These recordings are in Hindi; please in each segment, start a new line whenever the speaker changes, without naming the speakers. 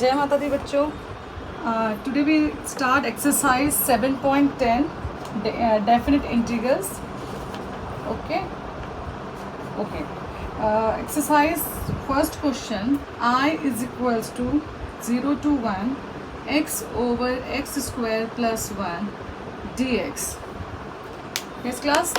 जय माता दी बच्चों। Today we start exercise 7.10 definite integrals. Okay okay exercise first question, I is equals to 0 to 1 x over x square plus 1 dx। Yes class,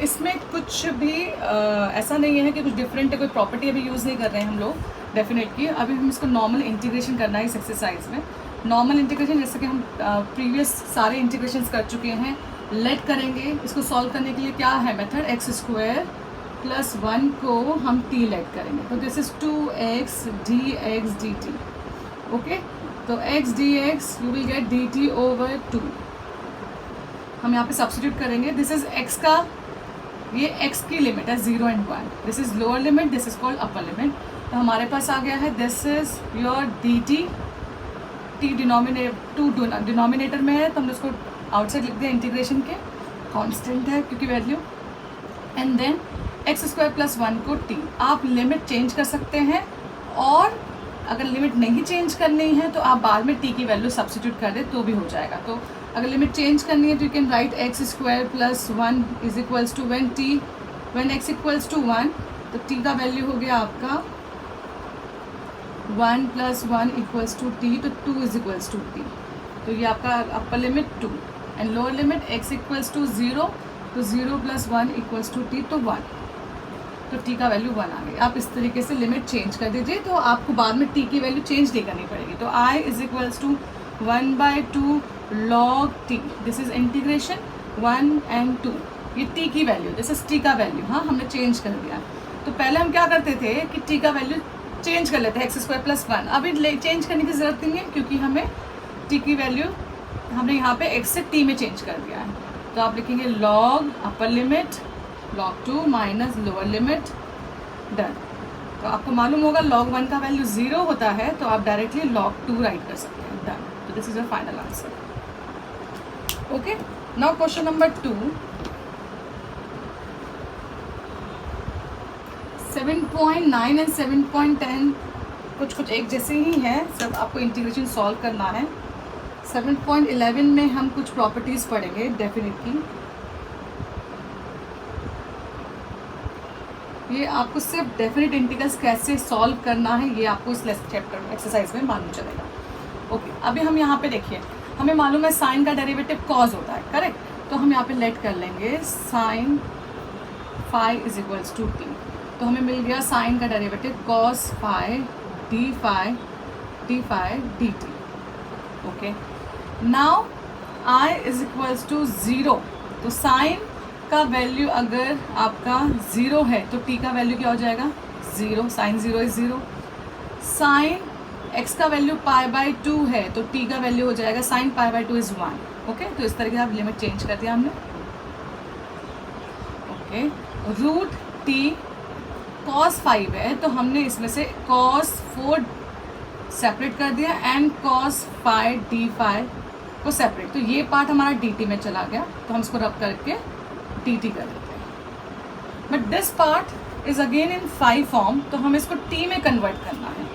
इसमें कुछ भी ऐसा नहीं है कि कुछ डिफरेंट है, कोई प्रॉपर्टी अभी यूज़ नहीं कर रहे हैं हम लोग डेफिनेट की। अभी हम इसको नॉर्मल इंटीग्रेशन करना है इस एक्सरसाइज में। नॉर्मल इंटीग्रेशन जैसे कि हम प्रीवियस सारे इंटीग्रेशंस कर चुके हैं। लेट करेंगे इसको सॉल्व करने के लिए, क्या है मेथड, एक्स स्क्वायर प्लस 1 को हम टी लेट करेंगे, तो this is 2x dx dt। Okay, तो x dx you will get dt over 2। हम यहाँ पे सब्स्टिट्यूट करेंगे। दिस इज x का, ये x की लिमिट है 0 and 1। This is lower limit, this is called upper limit. तो हमारे पास आ गया है this is your dt। t denominator में है तो हमने उसको आउटसाइड लिख दिया इंटीग्रेशन के, कांस्टेंट है क्योंकि value. And then x square plus 1 को t। आप लिमिट चेंज कर सकते हैं, और अगर लिमिट नहीं चेंज करनी है तो आप बाद में t की वैल्यू सब्स्टिट्यूट कर दें तो भी हो जाएगा। तो अगर लिमिट चेंज करनी है तो you can write x square plus 1 is equals to when x equals to 1, तो t का वैल्यू हो गया आपका 1 प्लस 1 इक्वल्स टू टी, तो 2 इज इक्वल्स टू टी। तो ये आपका upper limit 2 and lower limit x equals to 0, तो 0 प्लस 1 इक्वल्स टू टी, तो 1, तो t का वैल्यू 1 आ गई। आप इस तरीके से लिमिट चेंज कर दीजिए, तो आपको बाद में t की वैल्यू चेंज नहीं करनी पड़ेगी। तो i is equals to 1/2 log t। This is integration 1 and 2। ये t की वैल्यू, दिस इज t का वैल्यू, हाँ हमने चेंज कर दिया। तो पहले हम क्या करते थे कि t का वैल्यू चेंज कर लेते हैं एक्स स्क्वायर प्लस 1। अभी चेंज करने की ज़रूरत नहीं है क्योंकि हमें t की वैल्यू हमने यहाँ पे x से t में चेंज कर दिया है। तो आप लिखेंगे log upper limit log 2 minus lower limit, done. तो आपको मालूम होगा log 1 का वैल्यू 0 होता है, तो आप डायरेक्टली log 2 राइट कर सकते हैं, डन। तो this is your final answer. Okay, now question number 2। 7.9 and 7.10 कुछ एक जैसे ही हैं, सब आपको इंटीग्रेशन सॉल्व करना है। 7.11 में हम कुछ प्रॉपर्टीज़ पढ़ेंगे डेफिनेट की। ये आपको सिर्फ डेफिनेट इंटीग्रल्स कैसे सॉल्व करना है ये आपको इस चैप्टर एक्सरसाइज में मालूम चलेगा। ओके, अभी हम यहाँ पे देखिए, हमें मालूम है साइन का डेरिवेटिव कॉज होता है, करेक्ट। तो हम यहाँ पे लेट कर लेंगे sine phi is equals to t. तो हमें मिल गया साइन का derivative cos phi d phi d t. Okay, now I is equals to 0। तो साइन का वैल्यू अगर आपका 0 है तो t का वैल्यू क्या हो जाएगा, 0। साइन 0 इज 0। साइन x का वैल्यू π/2 है तो t का वैल्यू हो जाएगा साइन π/2 इज 1। ओके, तो इस तरीके से आप लिमिट चेंज कर दिया हमने। ओके, रूट t cos 5 है तो हमने इसमें से cos 4 सेपरेट कर दिया एंड cos 5 d5 को सेपरेट। तो ये पार्ट हमारा dt में चला गया, तो हम इसको रब करके dt कर देते हैं। But this part is again in 5 form, तो हमें इसको t में कन्वर्ट करना है।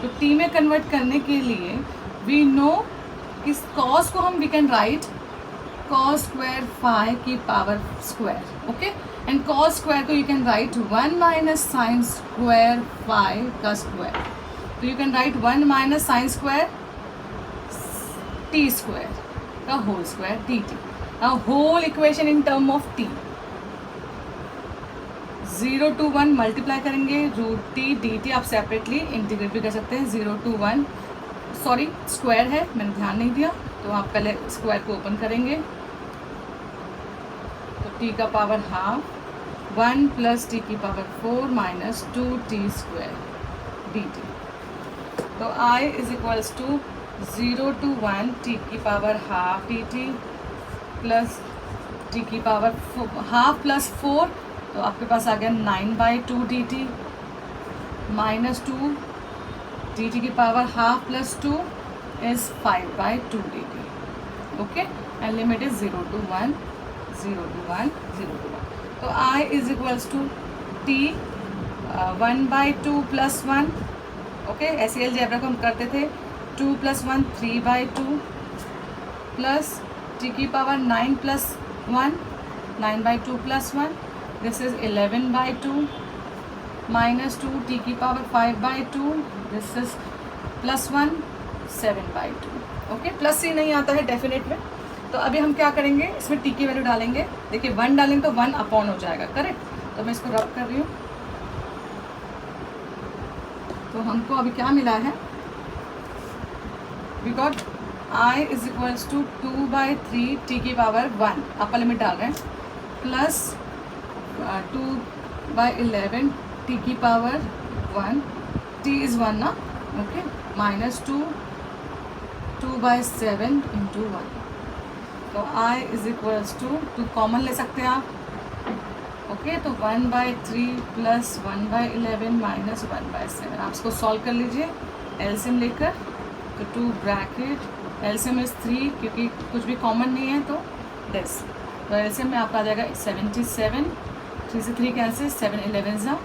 तो t में कन्वर्ट करने के लिए वी नो इस cos को हम we can write cos square phi की power square. Okay, and cos square को you can write 1 minus sine square phi का स्क्वायर। तो you can write 1 minus sine square t square का whole square d t. Whole equation in term of t। 0 to 1 multiply करेंगे रूट टी डी टी। आप सेपरेटली इंटीग्रेट भी कर सकते हैं। 0 to 1, सॉरी स्क्वायर है, मैंने ध्यान नहीं दिया, तो आप पहले स्क्वायर को ओपन करेंगे। तो t का पावर हाफ 1 प्लस टी की power 4 minus 2t square d t. तो i is equals to 0 to 1 t की power half d t plus t की पावर हाफ प्लस 4, तो आपके पास आ गया 9/2 d t minus 2 d t की power half plus 2 is 5/2 d t. Okay, and limit is 0 to 1, 0 to 1, 0 to 1। तो i is equals to t 1/2 plus 1 okay, ऐसे अलजेब्रा को हम करते थे 2 + 1 3/2 प्लस टी की power 9 + 1 9/2 + 1, this is 11/2 minus 2 t की power 5/2, this is +1 7/2। Okay, plus c नहीं आता है डेफिनेट में, तो अभी हम क्या करेंगे, इसमें टी की वैल्यू डालेंगे। देखिए 1 डालेंगे तो 1 अपॉन हो जाएगा, करेक्ट। तो मैं इसको रब कर रही हूँ, तो हमको अभी क्या मिला है, we got I is equals to 2/3 t की पावर 1, अपर लिमिट डाल रहे हैं, प्लस 2/11 टी की पावर 1, टी इज़ 1 ना, ओके, माइनस 2/7 इंटू 1। तो I is equals to 2 common ले सकते हैं आप, ओके, तो 1/3 प्लस 1/11 माइनस 1/7। आप इसको सॉल्व कर लीजिए एलसीएम लेकर, तो 2 ब्रैकेट एलसीएम इज 3, क्योंकि कुछ भी कॉमन नहीं है तो दिस, तो एलसीएम में आपका आ जाएगा 77, 3 से 3 कैंसिल, 7 11 ज़ा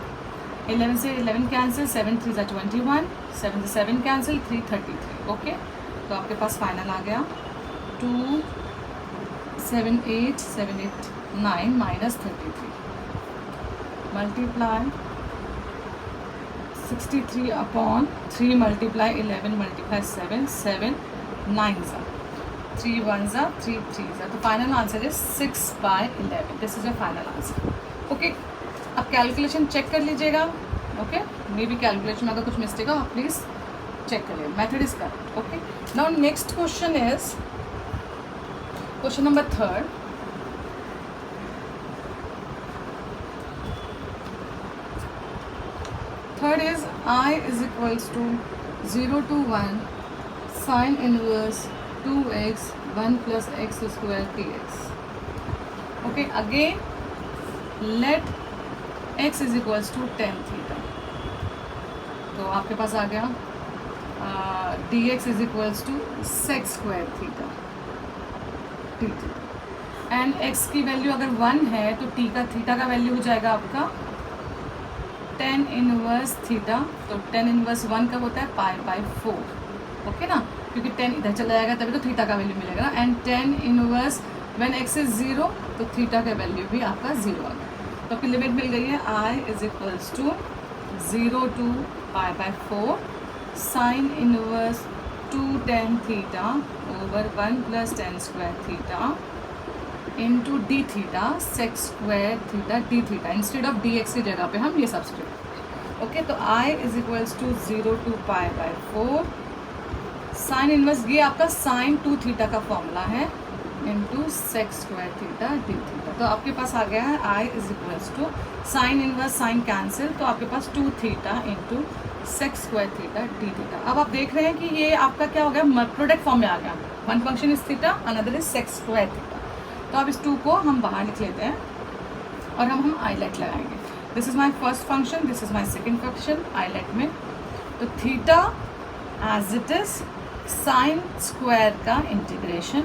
11 से 11 कैंसिल, 7 3 ज़ा 21, 7 से 7 कैंसिल, 3 33। ओके, तो आपके पास फाइनल आ गया 2 7 8 7 8 9 माइनस 33 मल्टीप्लाई 63/3 मल्टीप्लाई 11 मल्टीप्लाई 7 7 9 ज़ा 3 1 ज़ा 3 3 ज़ा, तो final answer is 6/11। This is a final answer. Okay, अब कैलकुलेशन चेक कर लीजिएगा। ओके, मे बी कैलकुलेशन में अगर कुछ मिस्टेक हो आप प्लीज़ चेक करिए, method is correct. Okay, now next question is question number 3rd। Third is I is equals to 0 to 1 sin inverse 2x 1 plus x square dx. Okay, again let x is equals to tan theta. तो आपके पास आ गया dx is equals to sec square theta dt, and x की वैल्यू अगर 1 है तो t का थीटा का वैल्यू हो जाएगा आपका tan इनवर्स थीटा। तो tan इनवर्स 1 कब होता है, π/4, ओके ना, क्योंकि tan इधर चला जाएगा तभी तो थीटा का वैल्यू मिलेगा ना, and tan inverse when x is 0 तो थीटा का वैल्यू भी आपका 0 आ गया। तो आपकी लिमिट मिल गई है I is equals to 0 to π/4 sine inverse 2 tan theta over 1 + tan square theta into d theta sec square theta d theta, instead of d x की जगह पे हम ये सब्स्टिट्यूट। ओके, तो I is equals to 0 to π/4 sine inverse, ये आपका साइन 2 थीटा का फॉर्मूला है, into sec square theta d theta. तो आपके पास आ गया है आई is equals to sine inverse sine cancel, तो आपके पास 2 theta into sec square theta d theta. अब आप देख रहे हैं कि ये आपका क्या हो गया, प्रोडक्ट फॉर्म में आ गया, one function is theta another is sec square theta. तो अब इस 2 को हम बाहर लिख लेते हैं और हम आईलेट लगाएंगे। This is my first function, this is my second function ILATE में। तो theta as it is sine square का इंटीग्रेशन,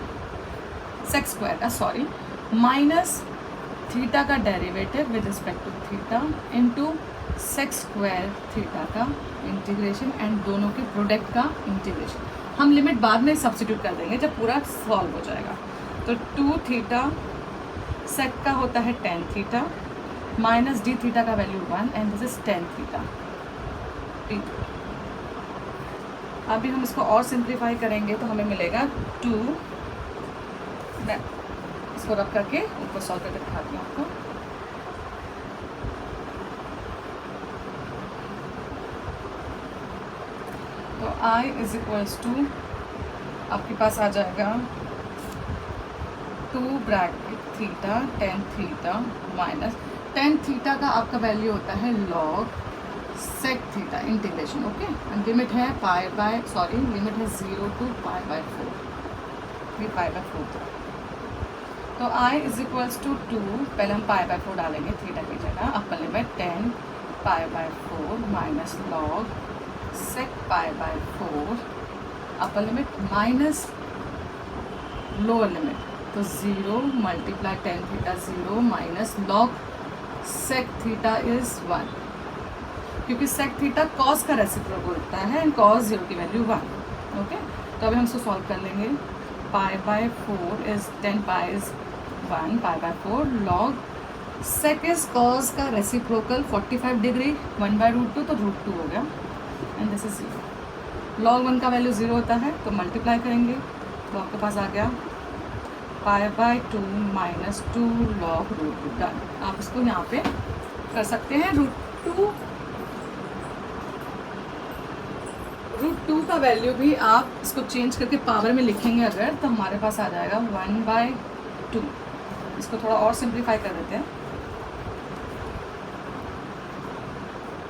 सेक स्क्वायर का सॉरी, माइनस थीटा का derivative with respect to theta into sec square theta का इंटीग्रेशन, एंड दोनों के प्रोडक्ट का इंटीग्रेशन। हम लिमिट बाद में सब्स्टिट्यूट कर देंगे जब पूरा सॉल्व हो जाएगा। तो 2 थीटा सेक का होता है tan theta minus d theta का value 1 and this is tan theta. अभी हम इसको और सिंप्लीफाई करेंगे तो हमें मिलेगा 2, मैं इसको रख करके ऊपर सॉल्व करके दिखाती हूँ आपको। तो I इज इक्वल्स टू आपके पास आ जाएगा 2 bracket theta tan theta minus tan theta का आपका वैल्यू होता है log sec theta integration. Okay, and limit है लिमिट है 0 to π/4, ये π/4 था। तो I इज इक्वल्स टू 2, पहले हम π/4 डालेंगे थीटा की जगह, upper limit tan π/4 minus log sec π/4, upper limit minus lower limit, तो 0 multiply tan theta 0 minus log sec theta is 1। क्योंकि सेक थीटा कॉस का रेसिप्रोकल होता है एंड कॉस 0 की वैल्यू 1. ओके, तो अभी हम इसको सॉल्व कर लेंगे. Pi by 4 is 10 pi is 1 pi by 4 log sec is cos का रेसिप्रोकल 45 डिग्री 1 बाय √2, तो √2 हो गया एंड दिस इज 0. लॉग 1 का वैल्यू 0 होता है तो मल्टीप्लाई करेंगे तो आपके पास आ गया पाई बाय 2 माइनस 2 लॉग √2. डन. आप इसको यहाँ पे कर सकते हैं. √2 का वैल्यू भी आप इसको चेंज करके पावर में लिखेंगे अगर, तो हमारे पास आ जाएगा 1/2. इसको थोड़ा और सिंप्लीफाई कर देते हैं.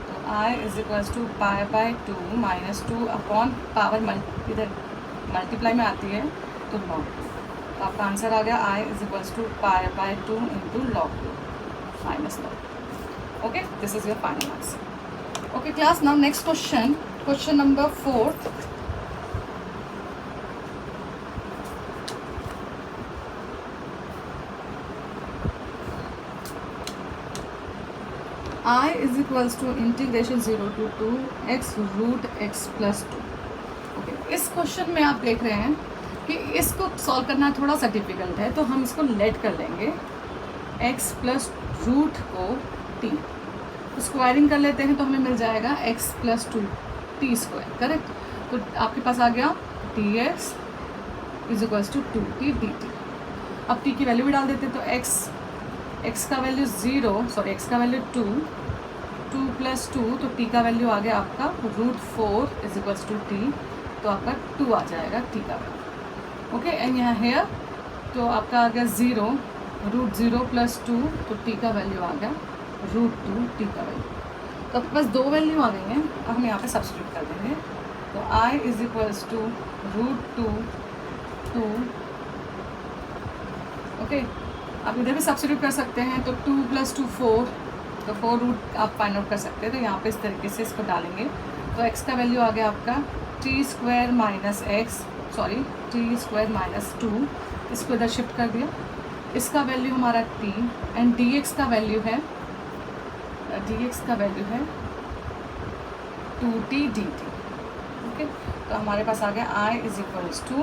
तो I is equals to pi by 2 minus 2 upon power इधर मल्टीप्लाई में आती है तो लॉग 2. तो आपका आंसर आ गया I is equals to pi by 2 into log 2 minus log. Okay, this is your final answer. Okay class, now next question. Question number 4. I is equals to integration 0 to 2x root x plus 2. Okay, इस क्वेश्चन में आप देख रहे हैं कि इसको सॉल्व करना थोड़ा सा डिफिकल्ट है, तो हम इसको लेट कर लेंगे x प्लस रूट को t. स्क्वायरिंग कर लेते हैं तो हमें मिल जाएगा x plus 2 t square. Correct. तो आपके पास आ गया dx is equals to 2t dt. अब t की वैल्यू भी डाल देते हैं तो x का वैल्यू 0 सॉरी x का वैल्यू 2 प्लस 2 तो t का वैल्यू आ गया आपका √4 इज इक्वल्स टू t. तो आपका 2 आ जाएगा t का वैल्यू. ओके, एंड यहाँ हेयर तो आपका आ गया 0 √0 प्लस 2 तो t का वैल्यू आ गया √2 t का वैल्यू. तो आपके पास 2 वैल्यू आ गई हैं. अब हम यहाँ पे सब्स्टिट्यूट कर देंगे. तो I इज इक्वल्स टू √2 2. ओके, आप इधर भी सब्स्टिट्यूट कर सकते हैं. तो 2 प्लस 2 4, तो 4 रूट आप फाइंड आउट कर सकते हैं. तो यहाँ पे इस तरीके से इसको डालेंगे तो x का वैल्यू आ गया आपका t स्क्वायर माइनस माइनस 2. इसको इधर शिफ्ट कर दिया. इसका वैल्यू हमारा t एंड dx का वैल्यू है 2t dt. ओके, तो हमारे पास आ गया I is equals to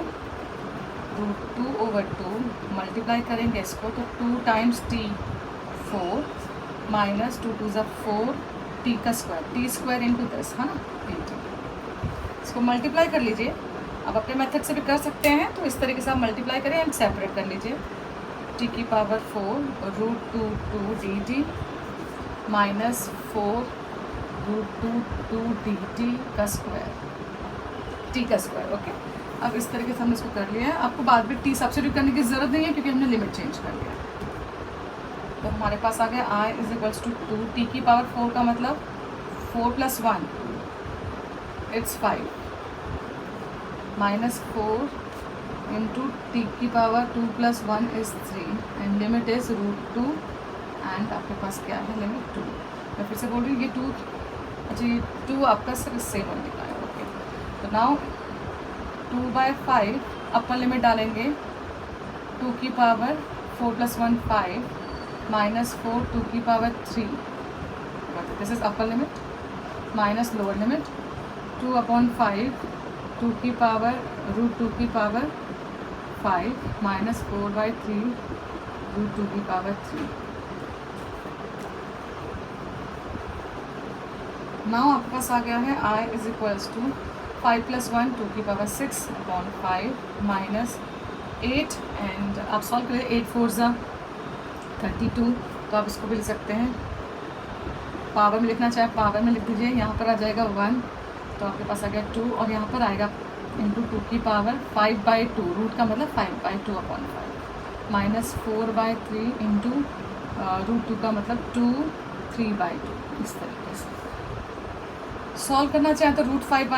√2/2 multiply करेंगे इसको तो 2 टाइम्स t 4 माइनस 2 2 ज़ा 4 t का स्क्वायर t स्क्वायर इंटू 10 है ना dt. इसको मल्टीप्लाई कर लीजिए. आप अपने मेथड से भी कर सकते हैं, तो इस तरीके से आप मल्टीप्लाई करें एंड सेपरेट कर लीजिए. t की पावर 4 √2 dt माइनस 4 √2 dt का स्क्वायर t का स्क्वायर. ओके, अब इस तरीके से हमने इसको कर लिया है. आपको बाद में t सब्स्टिट्यूट करने की ज़रूरत नहीं है क्योंकि हमने लिमिट चेंज कर लिया. तो हमारे पास आ गया I is equals to 2 t की पावर 4 का मतलब 4 plus 1 it's 5 minus 4 into t की power 2 plus 1 is 3 and limit is √2 and आपके पास क्या है लिमिट 2. मैं फिर से बोल रही हूँ ये 2, अच्छा ये 2 आपका सिर्फ इससे मल्टीप्लाई. ओके, तो नाउ 2/5 अपर लिमिट डालेंगे 2 की पावर 4 प्लस 1 5 माइनस 4 2 की power 3. This is upper limit minus lower limit 2/5 2 की पावर √2 की पावर 5 माइनस 4/3 √2 की पावर 3. नाउ आपके पास आ गया है I is equals to 5 plus 1 2 की पावर 6/5 माइनस 8 एंड आप सॉल्व करें 8 4 ज़ा 32. तो आप इसको भी लिख सकते हैं. पावर में लिखना चाहे पावर में लिख दीजिए. यहाँ पर आ जाएगा 1 तो आपके पास आ गया 2 और यहाँ पर आएगा इंटू 2 की पावर 5/2 रूट का मतलब 5/2/5 माइनस 4/3 इंटू √2 का मतलब 2 3/2. इस तरीके से सॉल्व करना चाहें तो √5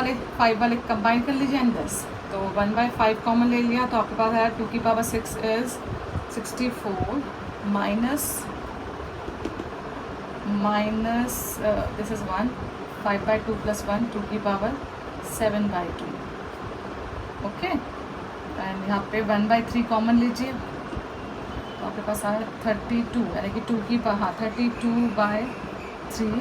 वाले कंबाइन कर लीजिए एंड 10. तो 1/5 कॉमन ले लिया तो आपके पास है 2 की power 6 is 64 minus this is 1 5/2 plus 1 2 की पावर 7/2. ओके, एंड यहाँ पे 1/3 कॉमन लीजिए तो आपके पास आया 32 यानी कि 2 की पावर 32/3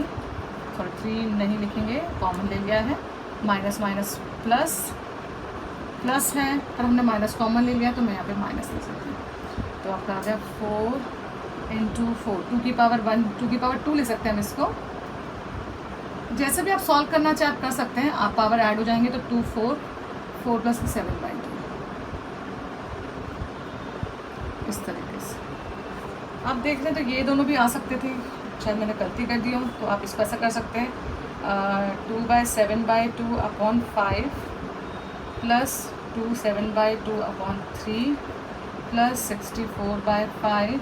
सॉरी 3 नहीं लिखेंगे, कॉमन ले लिया है, माइनस माइनस प्लस, प्लस है पर हमने माइनस कॉमन ले लिया तो मैं यहाँ पे माइनस ले सकती हूँ। तो आपका आ गया 4 इंटू 4, 2 की पावर 1, 2 की पावर 2 ले सकते हैं हम इसको। जैसे भी आप सॉल्व करना चाहे आप कर सकते हैं, आप पावर ऐड हो जाएंगे तो 2 4, 4 प्लस 7/2 इस तरीके से आप देख लें। तो ये दोनों भी आ सकते थे, शायद मैंने गलती कर दी हो, तो आप इसको ऐसा कर सकते हैं 2/7/2 upon 5 plus 2 7/2 upon 3 plus 64/5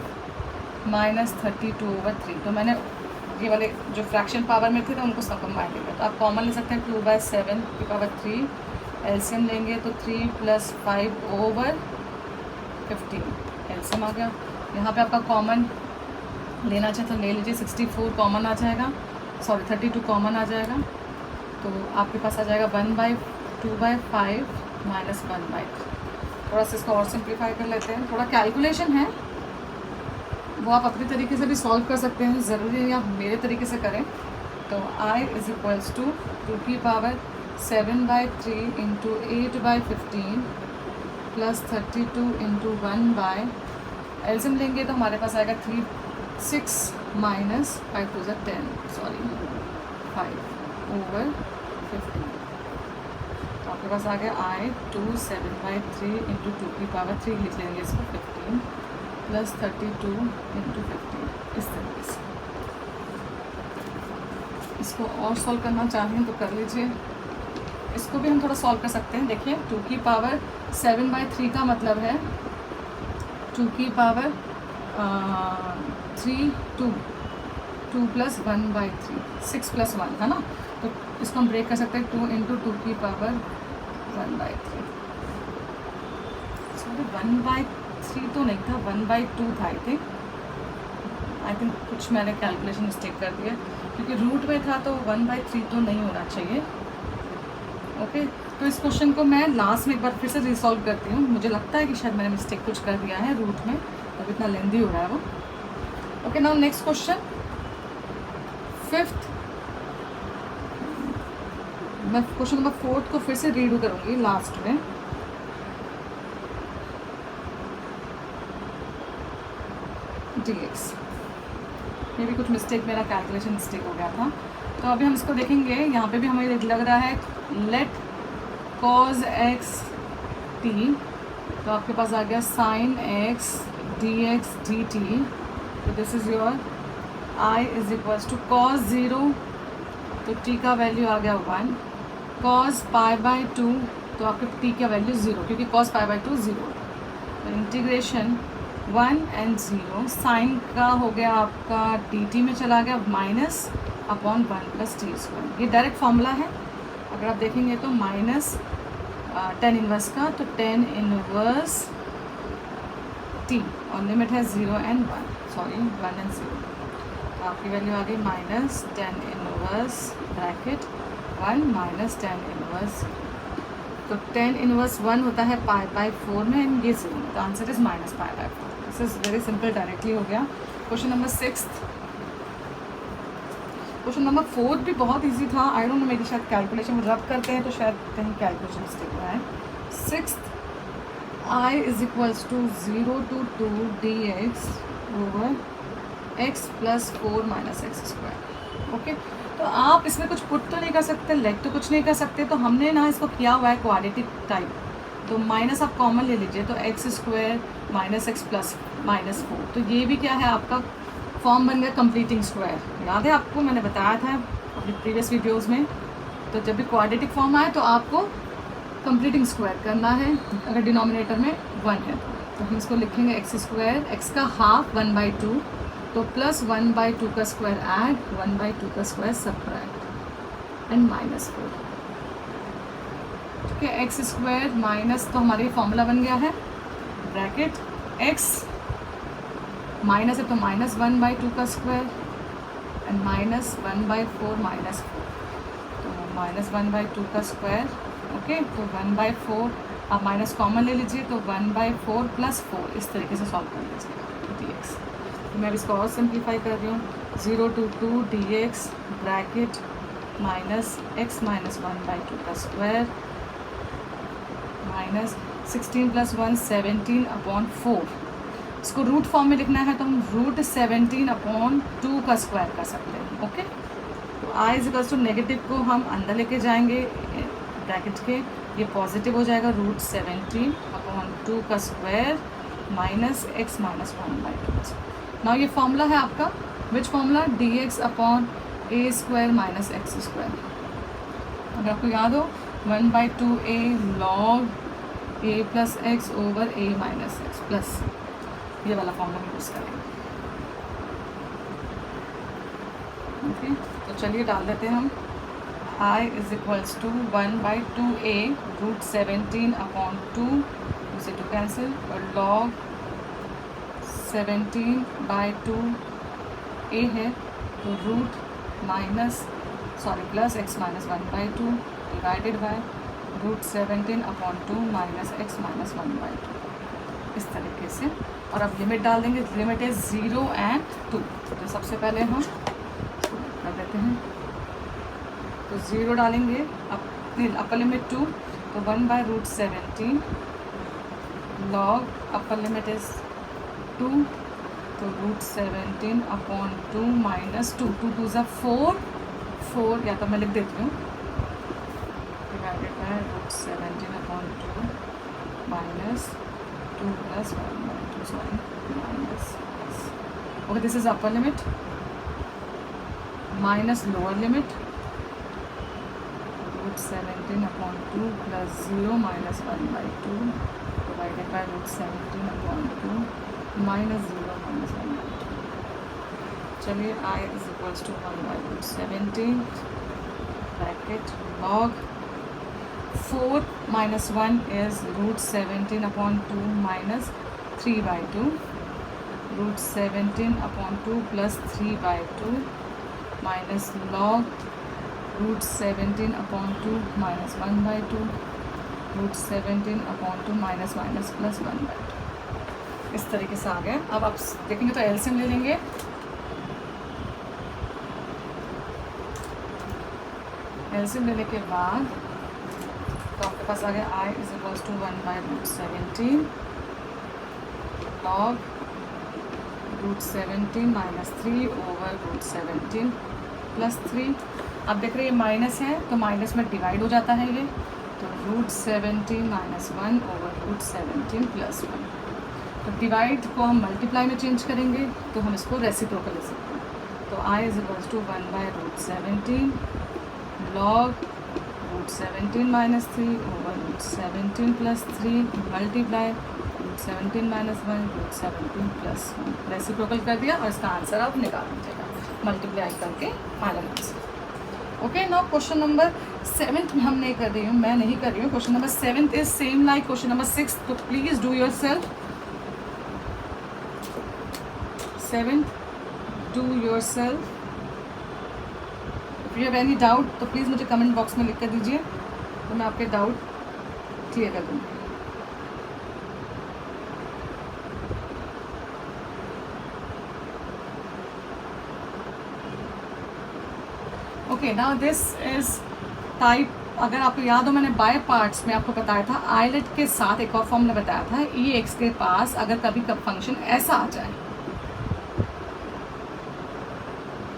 minus 32/3। तो मैंने ये वाले जो फ्रैक्शन पावर में थे तो उनको सब कंबाइन ले लिया। तो आप कॉमन ले सकते हैं 2/7 की पावर 3, एलसीएम लेंगे तो 3 + 5/15 एलसीएम आ गया। यहाँ पे आपका कॉमन लेना चाहे तो ले लीजिए, 64 कॉमन आ जाएगा, सॉरी 32 कॉमन आ जाएगा। तो आपके पास आ जाएगा 1/2/5 माइनस 1/3। थोड़ा सा इसको और सिंप्लीफाई कर लेते हैं, थोड़ा कैलकुलेशन है वो आप अपने तरीके से भी सॉल्व कर सकते हैं, ज़रूरी नहीं आप मेरे तरीके से करें। तो I = 2 की पावर 7/3 इंटू 8/15 प्लस 32 इंटू 1/, एल्सियम लेंगे तो हमारे पास आएगा 6 माइनस 5 2 10, सॉरी 5/15। तो आपके पास आ गया I 2 7/3 इंटू 2 की पावर 3 लिख लेंगे इसको 15 प्लस 32 इंटू 15 इस तरीके से। इसको और सॉल्व करना चाहें तो कर लीजिए, इसको भी हम थोड़ा सॉल्व कर सकते हैं। देखिए 2 की पावर 7/3 का मतलब है 2 की पावर 3 2 प्लस 1/3 6 + 1 है ना। तो इसको हम ब्रेक कर सकते हैं 2 इंटू 2 की पावर 1/3, सॉरी 1/3 तो नहीं था, 1/2 था आई थिंक कुछ मैंने कैलकुलेशन मिस्टेक कर दिया, क्योंकि रूट में था तो 1/3 तो नहीं होना चाहिए। ओके, तो इस क्वेश्चन को मैं लास्ट में एक बार फिर से रिसॉल्व करती हूँ। मुझे लगता है कि शायद मैंने मिस्टेक कुछ कर दिया है रूट में, तब इतना लेंदी हो रहा है वो। Okay, now next question 5th। मैं क्वेश्चन नंबर 4 को फिर से रीड करूँगी लास्ट में। dx ये भी कुछ मिस्टेक, मेरा कैलकुलेशन मिस्टेक हो गया था। तो अभी हम इसको देखेंगे, यहाँ पे भी हमें लग रहा है लेट cos x t, तो आपके पास आ गया sin x dx dt। तो this is your I = cos 0, तो t का वैल्यू आ गया 1, cos π/2 तो आपके t का वैल्यू 0, क्योंकि cos π/2 0। तो इंटीग्रेशन 1 and 0, साइन का हो गया आपका dt में चला गया माइनस अपॉन 1 + t²। ये डायरेक्ट फॉर्मूला है, अगर आप देखेंगे तो माइनस tan इनवर्स का, तो tan इनवर्स t और लिमिट है 0 and 1, सॉरी 1 and 0। तो आपकी वैल्यू आ गई minus tan inverse bracket 1 minus tan inverse 0। तो tan इनवर्स 1 होता है π/4 में, एंड ये 0, तो answer is minus π/4। This is very simple, directly हो गया। Question number 6। क्वेश्चन नंबर 4 भी बहुत इजी था, आई डोंट नो, मेरी शायद कैलकुलेशन में रब करते हैं तो शायद कहीं कैलकुलेशन मिस्टेक हुआ है। 6th I = 0 to 2 dx over x + 4 - x²। Okay, तो आप इसमें कुछ पुट तो नहीं कर सकते, लेट तो कुछ नहीं कर सकते, तो हमने ना इसको किया हुआ है क्वाड्रेटिक टाइप। तो माइनस आप कॉमन ले लीजिए, तो x² - x + -4। तो ये भी क्या है, आपका फॉर्म बन गया कंप्लीटिंग स्क्वायर। याद है आपको, मैंने बताया था अपनी प्रीवियस वीडियोस में। तो जब भी क्वाड्रेटिक फॉर्म आए तो आपको कंप्लीटिंग स्क्वायर करना है, अगर डिनोमिनेटर में 1 है तो हम इसको लिखेंगे x², x का हाफ 1/2, तो प्लस 1/2 का स्क्वायर ऐड 1/2 का स्क्वायर सब्ट्रैक्ट एंड -4। ठीक है, x² माइनस, तो हमारी फॉर्मूला बन गया है ब्रैकेट x माइनस है तो माइनस 1/2 का स्क्वायर एंड माइनस 1/4 -4, तो माइनस 1/2 का स्क्वायर। ओके, तो 1/4 आप माइनस कॉमन ले लीजिए, तो 1/4 + 4 इस तरीके से सॉल्व कर लीजिए dx। तो मैं इसको और सिंप्लीफाई कर रही हूँ, 0 to 2 dx bracket minus x minus 1/2 का स्क्वायर माइनस 16 + 1 17/4। इसको रूट फॉर्म में लिखना है तो हम √17/2 का स्क्वायर कर सकते हैं। ओके, तो i इज नेगेटिव को हम अंदर लेके जाएंगे ब्रैकेट के, ये पॉजिटिव हो जाएगा √17/2 का square minus x minus 1/2। Now ये फॉर्मूला है आपका, which formula, dx/a² minus x²। अगर आपको याद हो 1/2a log a plus x over a minus x plus ये वाला फॉर्मूला हम यूज़ करेंगे। ओके, तो चलिए डाल देते हैं हम i is equals to 1/2a √17/2, उसे टू कैंसिल, और log 17/2 a है तो root plus x minus 1/2 divided by √17/2 minus x minus 1/2, इस तरीके से। और अब लिमिट डाल देंगे, लिमिट है 0 and 2। तो सबसे पहले हम कर देते हैं, तो 0 डालेंगे, अपर लिमिट 2, तो 1/√17 log अपर लिमिट इज 2, तो √17/2 माइनस 2, 2 2 ज़ा 4, या तो मैं लिख देती हूँ, divided by √17/2 minus 2 plus 1/2, sorry minus. Okay, this is upper limit minus lower limit √17/2 plus 0 minus 1/2 divided by √17/2 minus 0 minus 1/2। चलिए i is equals to 1/√17 bracket log 4 minus 1 is √17/2 minus 3/2 √17/2 plus 3/2 minus log √17/2 minus 1/2 √17/2 minus minus plus 1/2, इस तरीके से आ गया। अब आप देखेंगे तो एलसीएम ले लेंगे, एलसीएम लेने के बाद तो आपके पास आ गया i is equals to 1/√17 log √17 minus 3 over √17 plus 3। अब देख रहे हैं ये माइनस है तो माइनस में डिवाइड हो जाता है ये, तो √17 माइनस 1 ओवर √17 प्लस 1। तो डिवाइड को हम मल्टीप्लाई में चेंज करेंगे तो हम इसको रेसिप्रोकल ले सकते हैं। तो i is equals to 1/√17 log √17 minus 3 over √17 plus 3 multiply √17 minus 1 √17 plus 1, reciprocal कर दिया और इसका आंसर आप निकाल दीजिएगा मल्टीप्लाई करके final answer. Okay, now question number 7 में हम नहीं कर रही हूँ, मैं नहीं कर रही हूँ। Question number 7 is same like question number 6, तो please do your self 7, do your self. If you have any doubt तो प्लीज़ मुझे कमेंट बॉक्स में लिख कर दीजिए, तो मैं आपके डाउट क्लियर कर दूँगी। Okay, now this is type, अगर आपको याद हो मैंने बाय पार्ट्स में आपको बताया था, आइलेट के साथ एक और फॉर्मूला बताया था, ई एक्स के पास अगर कभी कब फंक्शन ऐसा आ जाए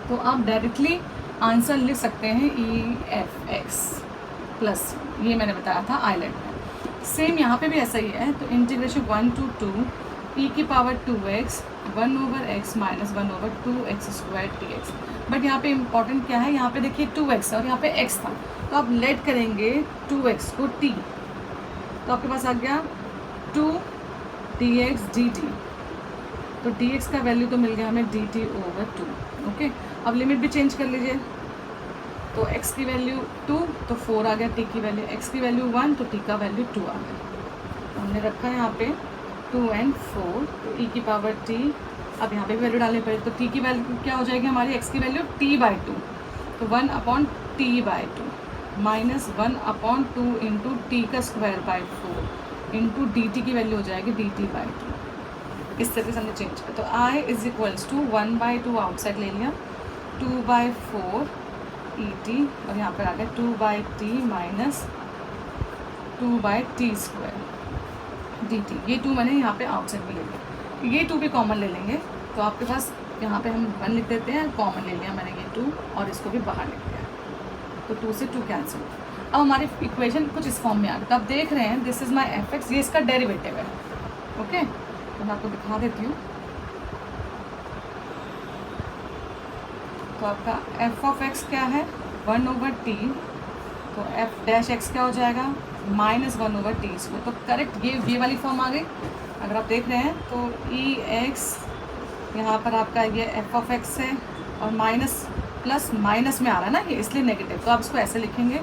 तो आप डायरेक्टली आंसर लिख सकते हैं ई एफ एक्स प्लस, ये मैंने बताया था आइलेट में। सेम यहाँ पे भी ऐसा ही है, तो इंटीग्रेशन 1 to 2 e की power 2x 1 over x minus 1 over 2x² dx। But यहाँ पे इम्पॉर्टेंट क्या है, यहाँ पे देखिए 2x और यहाँ पे x था, तो आप लेट करेंगे 2x को t, तो आपके पास आ गया 2 dx dt, तो dx का वैल्यू तो मिल गया हमें dt ओवर 2। ओके, अब लिमिट भी चेंज कर लीजिए, तो x की वैल्यू 2 तो 4 आ गया, t की वैल्यू, x की वैल्यू 1 तो t का वैल्यू 2 आ गया। हमने रखा है यहाँ पे 2 and 4, तो e की पावर t, अब यहाँ पे भी वैल्यू डालनी पड़ेगी, तो t की वैल्यू क्या हो जाएगी हमारी, x की वैल्यू t/2, तो 1/t/2 माइनस 1/2 इंटू टी का स्क्वायर बाई 4 इंटू dt की वैल्यू हो जाएगी dt/2। इस तरीके से हमने चेंज किया, तो i is equals to 1/2 outside ले लिया, 2/4 ET और यहाँ पर आ गया 2/t माइनस 2/t² dt। ये 2 मैंने यहाँ पे आउटसाइड भी ले लिया, ये 2 भी कॉमन ले लेंगे। तो आपके पास यहाँ पे हम 1 लिख देते हैं, कॉमन ले लिया मैंने ये 2 और इसको भी बाहर लिख दिया, तो 2 से 2 कैंसिल। अब हमारी इक्वेशन कुछ इस फॉर्म में आ गई। तो आप देख रहे हैं दिस इज़ माई fx, ये इसका डेरिवेटिव है। ओके, तो मैं आपको दिखा देती हूँ। तो आपका f(x) क्या है 1/t, तो f'(x) क्या हो जाएगा -1/t²। तो करेक्ट ये वाली फॉर्म आ गई। अगर आप देख रहे हैं तो ex यहाँ पर आपका ये f(x) है और माइनस प्लस माइनस में आ रहा है ना ये, इसलिए नेगेटिव। तो आप इसको ऐसे लिखेंगे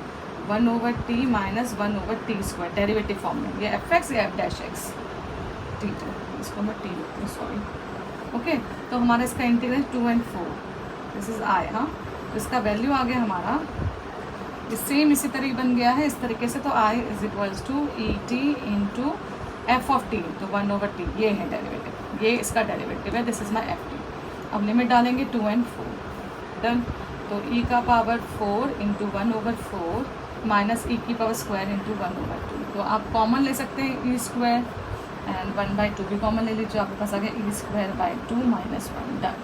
1/t minus 1/t², derivative form में। ये f(x) या f'(x) ठीक है, इसको मैं t लिखती हूँ, सॉरी। ओके, तो हमारा इसका integral 2 and 4, this is I. हाँ, तो इसका वैल्यू आ गया हमारा, सेम इसी तरीके बन गया है इस तरीके से। तो i = ET इंटू f(t), तो 1/t ये है डेरिवेटिव, ये इसका डेरिवेटिव है, दिस इज़ माई f(t). अब लिमिट डालेंगे 2 and 4, डन। तो e का पावर 4 इंटू 1/4 माइनस e की पावर स्क्वायर इंटू 1/2। तो आप कॉमन ले सकते हैं e² एंड 1/2 भी कॉमन ले लीजिए, आपके पास आ गया e² by 2 - 1, डन।